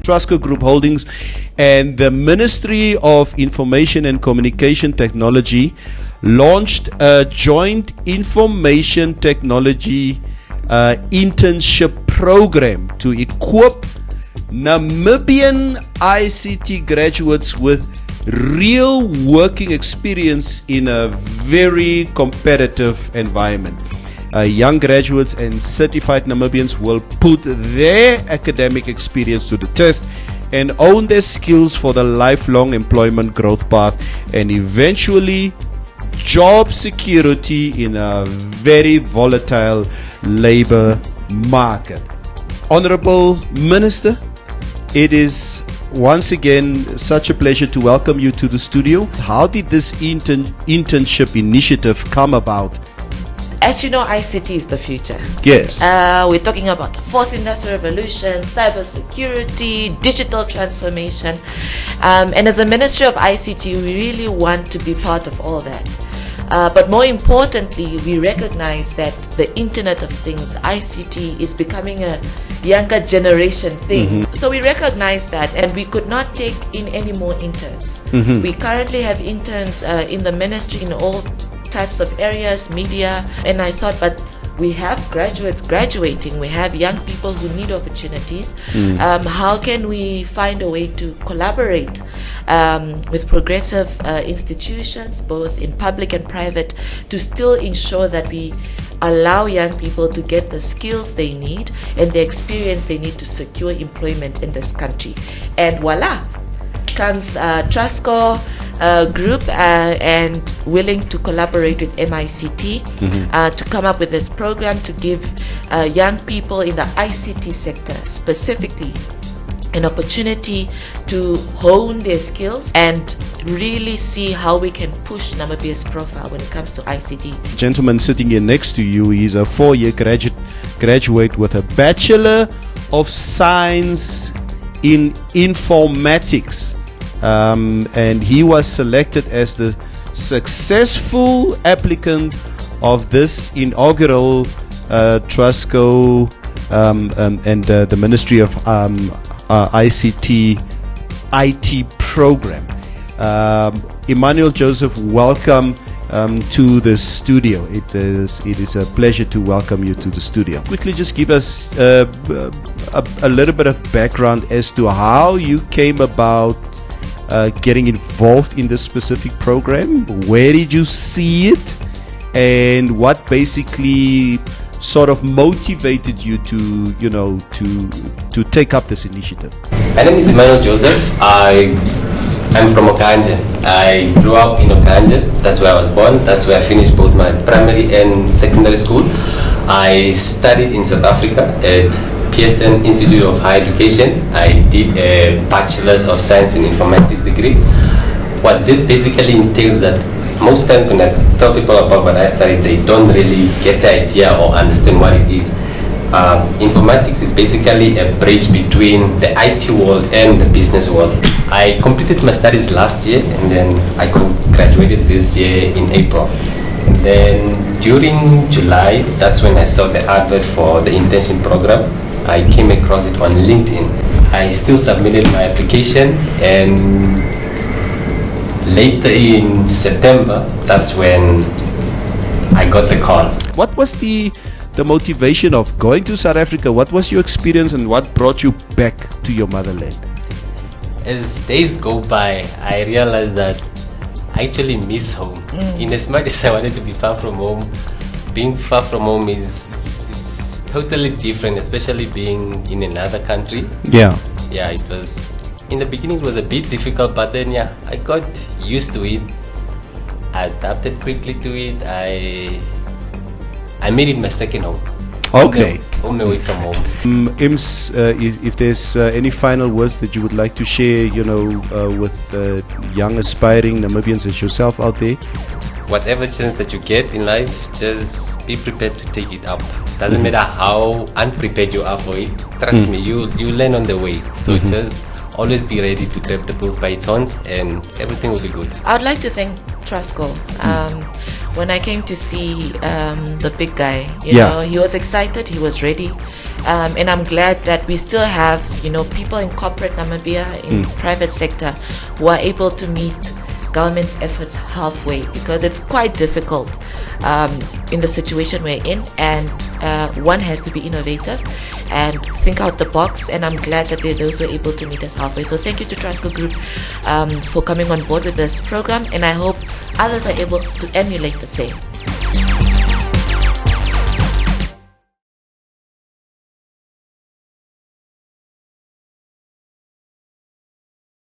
Trustco Group Holdings and the Ministry of Information and Communication Technology launched a joint information technology internship program to equip Namibian ICT graduates with real working experience in a very competitive environment. Young graduates and certified Namibians will put their academic experience to the test and own their skills for the lifelong employment growth path and eventually job security in a very volatile labor market. Honourable Minister, it is once again such a pleasure to welcome you to the studio. How did this internship initiative come about? As you know, ICT is the future. Yes. We're talking about the fourth industrial revolution, cybersecurity, digital transformation. And as a Ministry of ICT, we really want to be part of all that. But more importantly, we recognize that the Internet of Things, ICT, is becoming a younger generation thing. So we recognize that, and we could not take in any more interns. We currently have interns in the ministry in all types of areas, media, and I thought, but we have graduates graduating, we have young people who need opportunities. How can we find a way to collaborate with progressive institutions, both in public and private, to still ensure that we allow young people to get the skills they need and the experience they need to secure employment in this country? And voila, comes Trustco Group and willing to collaborate with MICT to come up with this program to give young people in the ICT sector specifically an opportunity to hone their skills and really see how we can push Namibia's profile when it comes to ICT. Gentleman sitting here next to you, he's a 4-year graduate with a Bachelor of Science in Informatics. And he was selected as the successful applicant of this inaugural Trustco and the Ministry of ICT IT program. Emmanuel Joseph, welcome to the studio. It is a pleasure to welcome you to the studio. Quickly, just give us a little bit of background as to how you came about getting involved in this specific program. Where did you see it, and what basically sort of motivated you to to take up this initiative? My name is Emmanuel Joseph. I'm from Okanje. I grew up in Okanje. That's where I was born. That's where I finished both my primary and secondary school. I studied in South Africa at PSN Institute of Higher Education. I did a Bachelor's of Science in Informatics degree. What this basically entails that most times when I tell people about what I studied, they don't really get the idea or understand what it is. Informatics is basically a bridge between the IT world and the business world. I completed my studies last year, and then I graduated this year in April. And then during July, that's when I saw the advert for the internship program. I came across it on LinkedIn. I still submitted my application, and later in September, that's when I got the call. What was the motivation of going to South Africa? What was your experience, and what brought you back to your motherland? As days go by, I realized that I actually miss home. In as much as I wanted to be far from home, being far from home is totally different, especially being in another country. Yeah, it was, in the beginning it was a bit difficult, but then I got used to it. I adapted quickly to it. I made it my second home. Okay. Home away from home. Ims, if there's any final words that you would like to share, with young aspiring Namibians as yourself out there. Whatever chance that you get in life, just be prepared to take it up. Doesn't matter how unprepared you are for it. Trust me, you learn on the way. So just always be ready to grab the bulls by its horns, and everything will be good. I would like to thank Trustco. when I came to see the big guy, you Yeah. know, he was excited, he was ready, and I'm glad that we still have, you know, people in corporate Namibia, in private sector, who are able to meet government's efforts halfway, because it's quite difficult in the situation we're in, and one has to be innovative and think out the box, and I'm glad that they're those who are able to meet us halfway. So thank you to Trustco Group for coming on board with this program, and I hope others are able to emulate the same.